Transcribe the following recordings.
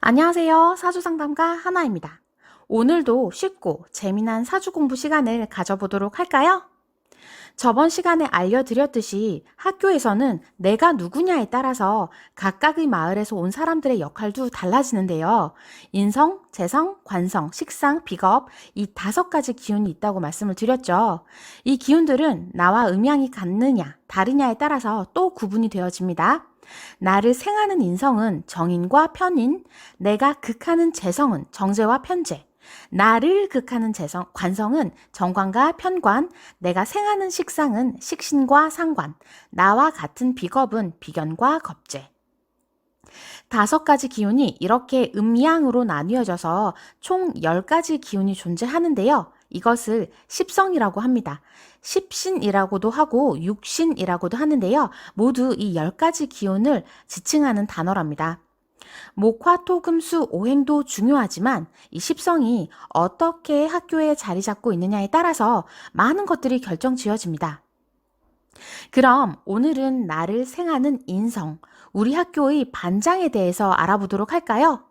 안녕하세요. 사주상담가 하나입니다. 오늘도 쉽고 재미난 사주 공부 시간을 가져보도록 할까요? 저번 시간에 알려드렸듯이 학교에서는 내가 누구냐에 따라서 각각의 마을에서 온 사람들의 역할도 달라지는데요. 인성, 재성, 관성, 식상, 비겁 이 5가지 기운이 있다고 말씀을 드렸죠. 이 기운들은 나와 음양이 같느냐, 다르냐에 따라서 또 구분이 되어집니다. 나를 생하는 인성은 정인과 편인, 내가 극하는 재성은 정제와 편제, 나를 극하는 재성, 관성은 정관과 편관, 내가 생하는 식상은 식신과 상관, 나와 같은 비겁은 비견과 겁제. 5가지 기운이 이렇게 음양으로 나뉘어져서 총 10가지 기운이 존재하는데요. 이것을 십성이라고 합니다. 십신이라고도 하고 육신이라고도 하는데요. 모두 이 10가지 기운을 지칭하는 단어랍니다. 목, 화, 토, 금, 수, 오행도 중요하지만 이 십성이 어떻게 학교에 자리 잡고 있느냐에 따라서 많은 것들이 결정 지어집니다. 그럼 오늘은 나를 생하는 인성, 우리 학교의 반장에 대해서 알아보도록 할까요?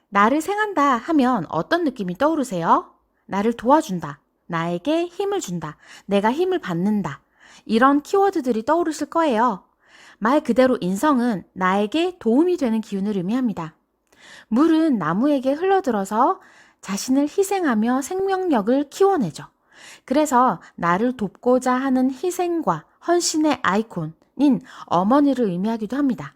나를 생한다 하면 어떤 느낌이 떠오르세요? 나를 도와준다, 나에게 힘을 준다, 내가 힘을 받는다. 이런 키워드들이 떠오르실 거예요. 말 그대로 인성은 나에게 도움이 되는 기운을 의미합니다. 물은 나무에게 흘러들어서 자신을 희생하며 생명력을 키워내죠. 그래서 나를 돕고자 하는 희생과 헌신의 아이콘인 어머니를 의미하기도 합니다.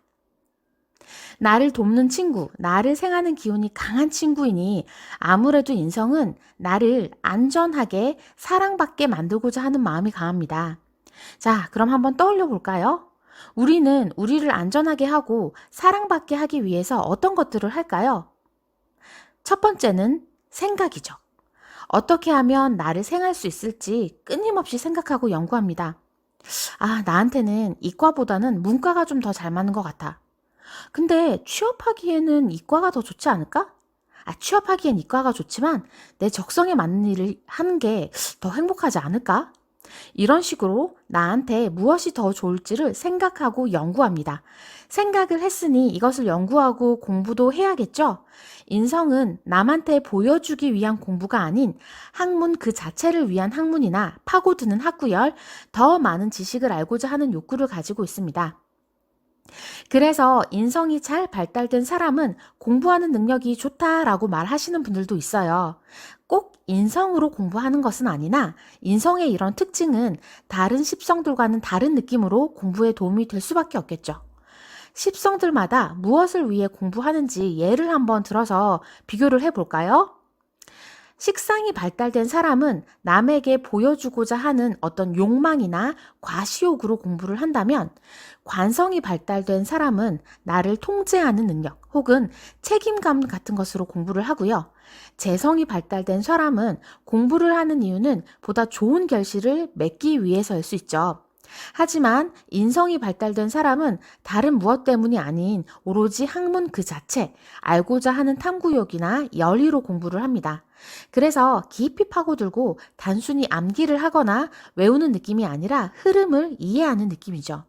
나를 돕는 친구, 나를 생하는 기운이 강한 친구이니 아무래도 인성은 나를 안전하게 사랑받게 만들고자 하는 마음이 강합니다. 자, 그럼 한번 떠올려 볼까요? 우리는 우리를 안전하게 하고 사랑받게 하기 위해서 어떤 것들을 할까요? 첫 번째는 생각이죠. 어떻게 하면 나를 생할 수 있을지 끊임없이 생각하고 연구합니다. 아, 나한테는 이과보다는 문과가 좀 더 잘 맞는 것 같아. 근데 취업하기에는 이과가 더 좋지 않을까? 취업하기엔 이과가 좋지만 내 적성에 맞는 일을 하는 게 더 행복하지 않을까? 이런 식으로 나한테 무엇이 더 좋을지를 생각하고 연구합니다. 생각을 했으니 이것을 연구하고 공부도 해야겠죠? 인성은 남한테 보여주기 위한 공부가 아닌 학문 그 자체를 위한 학문이나 파고드는 학구열, 더 많은 지식을 알고자 하는 욕구를 가지고 있습니다. 그래서 인성이 잘 발달된 사람은 공부하는 능력이 좋다라고 말하시는 분들도 있어요. 꼭 인성으로 공부하는 것은 아니나 인성의 이런 특징은 다른 십성들과는 다른 느낌으로 공부에 도움이 될 수밖에 없겠죠. 십성들마다 무엇을 위해 공부하는지 예를 한번 들어서 비교를 해볼까요? 식상이 발달된 사람은 남에게 보여주고자 하는 어떤 욕망이나 과시욕으로 공부를 한다면 관성이 발달된 사람은 나를 통제하는 능력 혹은 책임감 같은 것으로 공부를 하고요. 재성이 발달된 사람은 공부를 하는 이유는 보다 좋은 결실을 맺기 위해서일 수 있죠. 하지만 인성이 발달된 사람은 다른 무엇 때문이 아닌 오로지 학문 그 자체, 알고자 하는 탐구욕이나 열의로 공부를 합니다. 그래서 깊이 파고들고 단순히 암기를 하거나 외우는 느낌이 아니라 흐름을 이해하는 느낌이죠.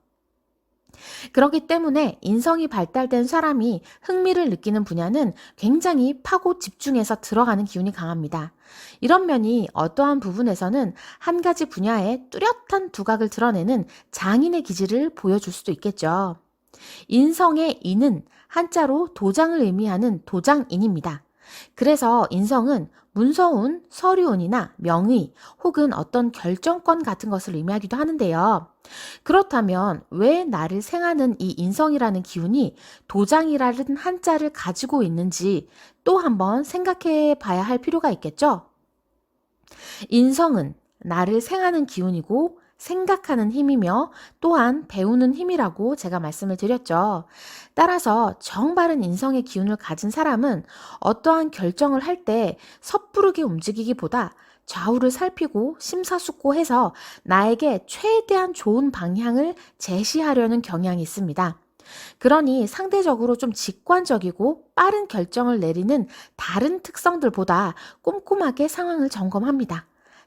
그렇기 때문에 인성이 발달된 사람이 흥미를 느끼는 분야는 굉장히 파고 집중해서 들어가는 기운이 강합니다. 이런 면이 어떠한 부분에서는 한 가지 분야에 뚜렷한 두각을 드러내는 장인의 기질을 보여줄 수도 있겠죠. 인성의 인은 한자로 도장을 의미하는 도장인입니다. 그래서 인성은 문서운, 서류운이나 명의 혹은 어떤 결정권 같은 것을 의미하기도 하는데요. 그렇다면 왜 나를 생하는 이 인성이라는 기운이 도장이라는 한자를 가지고 있는지 또 한번 생각해 봐야 할 필요가 있겠죠? 인성은 나를 생하는 기운이고 생각하는 힘이며 또한 배우는 힘이라고 제가 말씀을 드렸죠. 따라서 정바른 인성의 기운을 가진 사람은 어떠한 결정을 할 때 섣부르게 움직이기보다 좌우를 살피고 심사숙고해서 나에게 최대한 좋은 방향을 제시하려는 경향이 있습니다. 그러니 상대적으로 좀 직관적이고 빠른 결정을 내리는 다른 특성들보다 꼼꼼하게 상황을 점검합니다.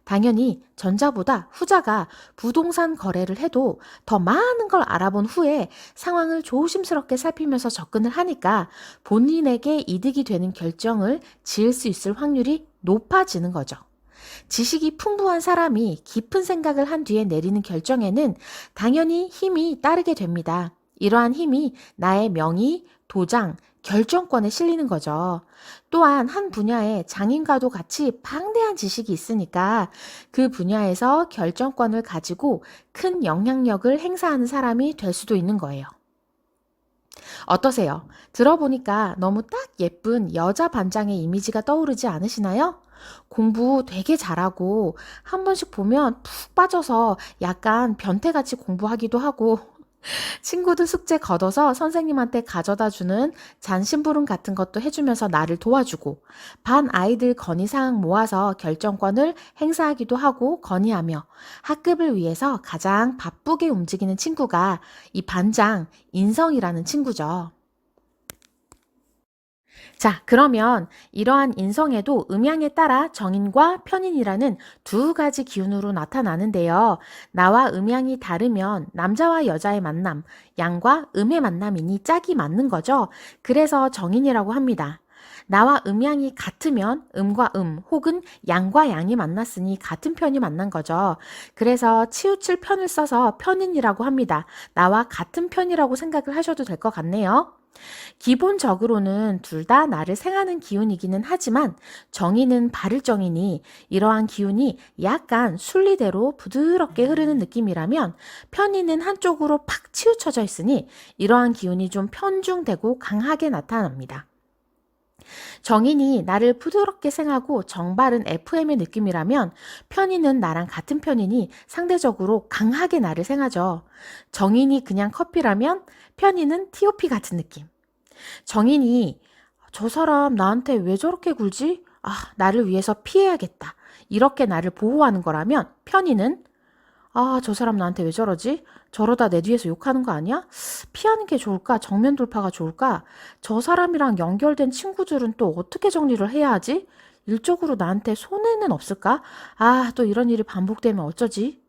당연히 전자보다 후자가 부동산 거래를 해도 더 많은 걸 알아본 후에 상황을 조심스럽게 살피면서 접근을 하니까 본인에게 이득이 되는 결정을 지을 수 있을 확률이 높아지는 거죠. 지식이 풍부한 사람이 깊은 생각을 한 뒤에 내리는 결정에는 당연히 힘이 따르게 됩니다. 이러한 힘이 나의 명의, 도장, 결정권에 실리는 거죠. 또한 한 분야에 장인과도 같이 방대한 지식이 있으니까 그 분야에서 결정권을 가지고 큰 영향력을 행사하는 사람이 될 수도 있는 거예요. 어떠세요? 들어보니까 너무 딱 예쁜 여자 반장의 이미지가 떠오르지 않으시나요? 공부 되게 잘하고 한 번씩 보면 푹 빠져서 약간 변태같이 공부하기도 하고 친구들 숙제 걷어서 선생님한테 가져다 주는 잔심부름 같은 것도 해주면서 나를 도와주고 반 아이들 건의사항 모아서 결정권을 행사하기도 하고 건의하며 학급을 위해서 가장 바쁘게 움직이는 친구가 이 반장 인성이라는 친구죠. 자, 그러면 이러한 인성에도 음양에 따라 정인과 편인이라는 두 가지 기운으로 나타나는데요. 나와 음양이 다르면 남자와 여자의 만남, 양과 음의 만남이니 짝이 맞는 거죠. 그래서 정인이라고 합니다. 나와 음양이 같으면 음과 혹은 양과 양이 만났으니 같은 편이 만난 거죠. 그래서 치우칠 편을 써서 편인이라고 합니다. 나와 같은 편이라고 생각을 하셔도 될 것 같네요. 기본적으로는 둘 다 나를 생하는 기운이기는 하지만 정인은 바를 정이니 이러한 기운이 약간 순리대로 부드럽게 흐르는 느낌이라면 편인은 한쪽으로 팍 치우쳐져 있으니 이러한 기운이 좀 편중되고 강하게 나타납니다. 정인이 나를 부드럽게 생하고 정발은 FM의 느낌이라면 편인은 나랑 같은 편이니 상대적으로 강하게 나를 생하죠. 정인이 그냥 커피라면 편인은 TOP 같은 느낌. 정인이 저 사람 나한테 왜 저렇게 굴지? 아, 나를 위해서 피해야겠다. 이렇게 나를 보호하는 거라면 편인은 아, 저 사람 나한테 왜 저러지? 저러다 내 뒤에서 욕하는 거 아니야? 피하는 게 좋을까? 정면 돌파가 좋을까? 저 사람이랑 연결된 친구들은 또 어떻게 정리를 해야 하지? 일적으로 나한테 손해는 없을까? 아, 또 이런 일이 반복되면 어쩌지?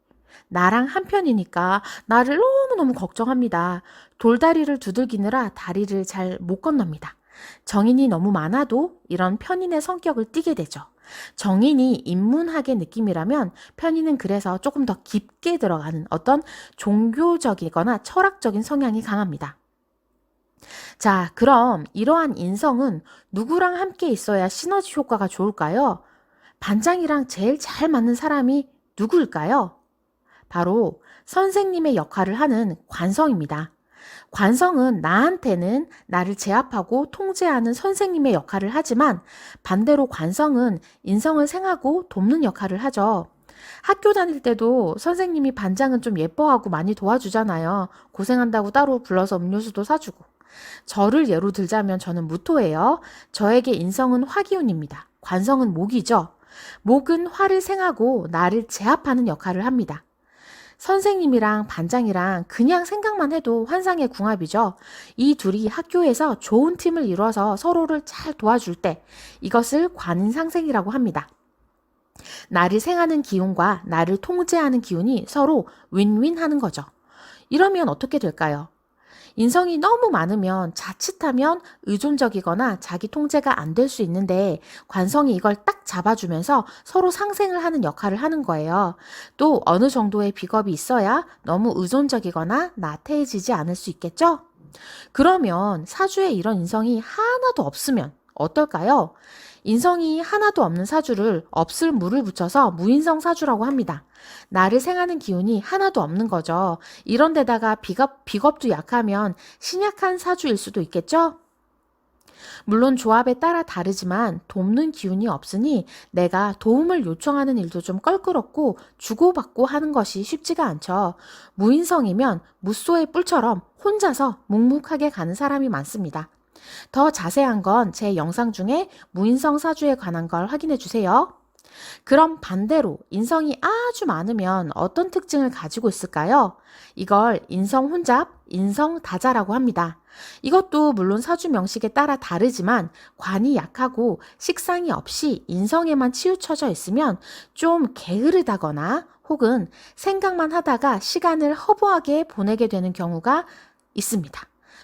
나랑 한편이니까 나를 너무너무 걱정합니다. 돌다리를 두들기느라 다리를 잘 못 건넙니다. 정인이 너무 많아도 이런 편인의 성격을 띠게 되죠. 정인이 인문학의 느낌이라면 편인은 그래서 조금 더 깊게 들어가는 어떤 종교적이거나 철학적인 성향이 강합니다. 자, 그럼 이러한 인성은 누구랑 함께 있어야 시너지 효과가 좋을까요? 반장이랑 제일 잘 맞는 사람이 누구일까요? 바로 선생님의 역할을 하는 관성입니다. 관성은 나한테는 나를 제압하고 통제하는 선생님의 역할을 하지만 반대로 관성은 인성을 생하고 돕는 역할을 하죠. 학교 다닐 때도 선생님이 반장은 좀 예뻐하고 많이 도와주잖아요. 고생한다고 따로 불러서 음료수도 사주고. 저를 예로 들자면 저는 무토예요. 저에게 인성은 화기운입니다. 관성은 목이죠. 목은 화를 생하고 나를 제압하는 역할을 합니다. 선생님이랑 반장이랑 그냥 생각만 해도 환상의 궁합이죠. 이 둘이 학교에서 좋은 팀을 이뤄서 서로를 잘 도와줄 때 이것을 관인상생이라고 합니다. 나를 생하는 기운과 나를 통제하는 기운이 서로 윈윈하는 거죠. 이러면 어떻게 될까요? 인성이 너무 많으면 자칫하면 의존적이거나 자기 통제가 안 될 수 있는데 관성이 이걸 딱 잡아주면서 서로 상생을 하는 역할을 하는 거예요. 또 어느 정도의 비겁이 있어야 너무 의존적이거나 나태해지지 않을 수 있겠죠? 그러면 사주에 이런 인성이 하나도 없으면 어떨까요? 인성이 하나도 없는 사주를 없을 무를 붙여서 무인성 사주라고 합니다. 나를 생하는 기운이 하나도 없는 거죠. 이런 데다가 비겁도 약하면 신약한 사주일 수도 있겠죠? 물론 조합에 따라 다르지만 돕는 기운이 없으니 내가 도움을 요청하는 일도 좀 껄끄럽고 주고받고 하는 것이 쉽지가 않죠. 무인성이면 무소의 뿔처럼 혼자서 묵묵하게 가는 사람이 많습니다. 더 자세한 건 제 영상 중에 무인성 사주에 관한 걸 확인해 주세요. 그럼 반대로 인성이 아주 많으면 어떤 특징을 가지고 있을까요? 이걸 인성 혼잡, 인성 다자라고 합니다. 이것도 물론 사주 명식에 따라 다르지만 관이 약하고 식상이 없이 인성에만 치우쳐져 있으면 좀 게으르다거나 혹은 생각만 하다가 시간을 허무하게 보내게 되는 경우가 있습니다.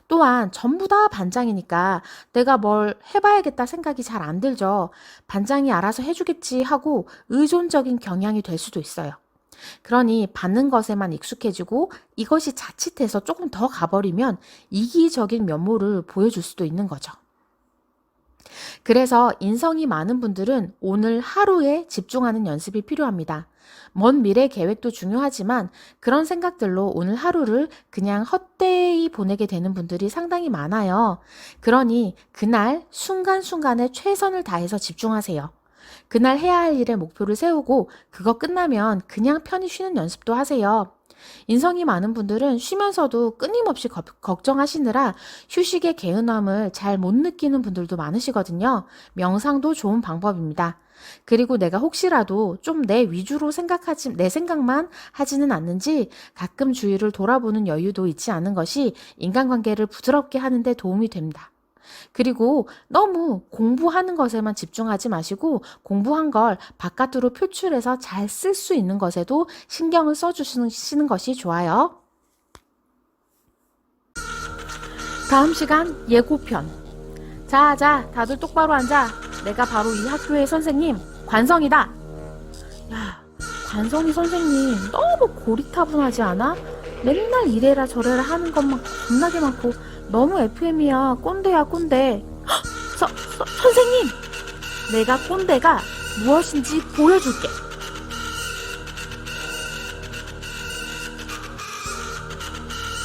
또한 전부 다 반장이니까 내가 뭘 해봐야겠다 생각이 잘 안 들죠. 반장이 알아서 해주겠지 하고 의존적인 경향이 될 수도 있어요. 그러니 받는 것에만 익숙해지고 이것이 자칫해서 조금 더 가버리면 이기적인 면모를 보여줄 수도 있는 거죠. 그래서 인성이 많은 분들은 오늘 하루에 집중하는 연습이 필요합니다. 먼 미래 계획도 중요하지만 그런 생각들로 오늘 하루를 그냥 헛되이 보내게 되는 분들이 상당히 많아요. 그러니 그날 순간순간에 최선을 다해서 집중하세요. 그날 해야 할 일에 목표를 세우고 그거 끝나면 그냥 편히 쉬는 연습도 하세요. 인성이 많은 분들은 쉬면서도 끊임없이 걱정하시느라 휴식의 개운함을 잘 못 느끼는 분들도 많으시거든요. 명상도 좋은 방법입니다. 그리고 내가 혹시라도 좀 내 위주로 내 생각만 하지는 않는지 가끔 주위를 돌아보는 여유도 있지 않은 것이 인간관계를 부드럽게 하는 데 도움이 됩니다. 그리고 너무 공부하는 것에만 집중하지 마시고 공부한 걸 바깥으로 표출해서 잘 쓸 수 있는 것에도 신경을 써주시는 것이 좋아요. 다음 시간 예고편. 자, 다들 똑바로 앉아. 내가 바로 이 학교의 선생님, 관성이다. 야, 관성이 선생님 너무 고리타분하지 않아? 맨날 이래라 저래라 하는 것만 겁나게 많고 너무 FM이야. 꼰대야, 꼰대. 선생님! 내가 꼰대가 무엇인지 보여줄게.